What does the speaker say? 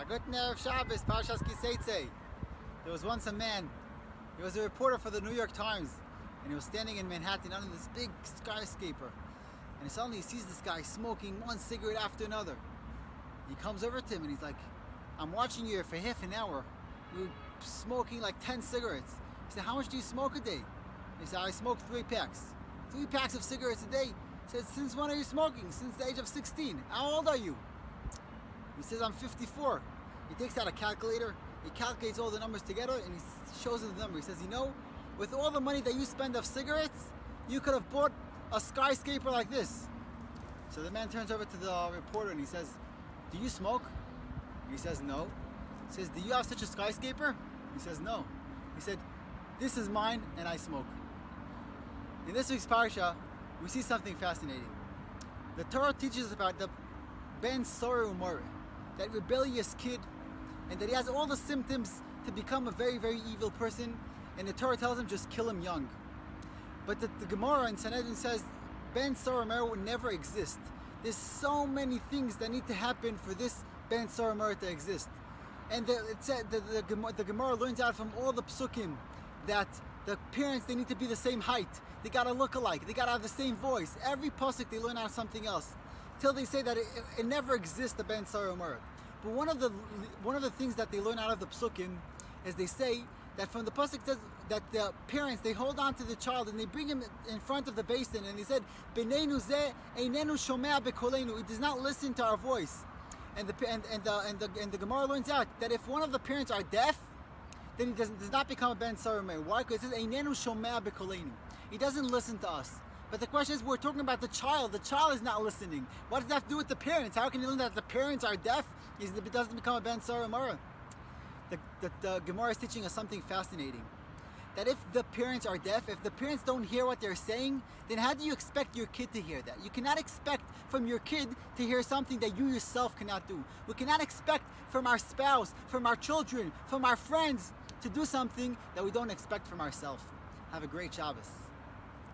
Good Erev Shabbos, Parshas Teiztei. There was once a man, he was a reporter for the New York Times, and he was standing in Manhattan under this big skyscraper, and suddenly he sees this guy smoking one cigarette after another. He comes over to him and he's like, I'm watching you here for half an hour. You're smoking like 10 cigarettes. He said, how much do you smoke a day? He said, I smoke 3 packs. 3 packs of cigarettes a day? He said, since when are you smoking? Since the age of 16. How old are you? He says, I'm 54. He takes out a calculator, he calculates all the numbers together, and he shows him the number. He says, you know, with all the money that you spend of cigarettes, you could have bought a skyscraper like this. So the man turns over to the reporter and he says, do you smoke? He says, no. He says, do you have such a skyscraper? He says, no. He said, this is mine and I smoke. In this week's Parsha, we see something fascinating. The Torah teaches about the Ben Sora Umore, that rebellious kid, and that he has all the symptoms to become a very, very evil person, and the Torah tells him just kill him young. But the Gemara in Sanhedrin says Ben Sora Umore will never exist. There's so many things that need to happen for this Ben Sora Umore to exist. And it said the Gemara learns out from all the psukim that the parents, they need to be the same height. They gotta look alike. They gotta have the same voice. Every pasuk they learn out something else, till they say that it never exists, the Ben Sora Umore. But one of the things that they learn out of the psukim is they say that from the pasuk says that the parents, they hold on to the child and they bring him in front of the basin, and they said, "B'neinu zeh einenu shomea bekolenu." He does not listen to our voice. And the Gemara learns out that if one of the parents are deaf, then he does not become a Ben Sora Umore. Why? Because it says einenu shomea bekolenu. He doesn't listen to us. But the question is, we're talking about the child. The child is not listening. What does that have to do with the parents? How can you learn that the parents are deaf? It doesn't become a Ben Sora Umore. The Gemara is teaching us something fascinating. That if the parents are deaf, if the parents don't hear what they're saying, then how do you expect your kid to hear that? You cannot expect from your kid to hear something that you yourself cannot do. We cannot expect from our spouse, from our children, from our friends to do something that we don't expect from ourselves. Have a great Shabbos.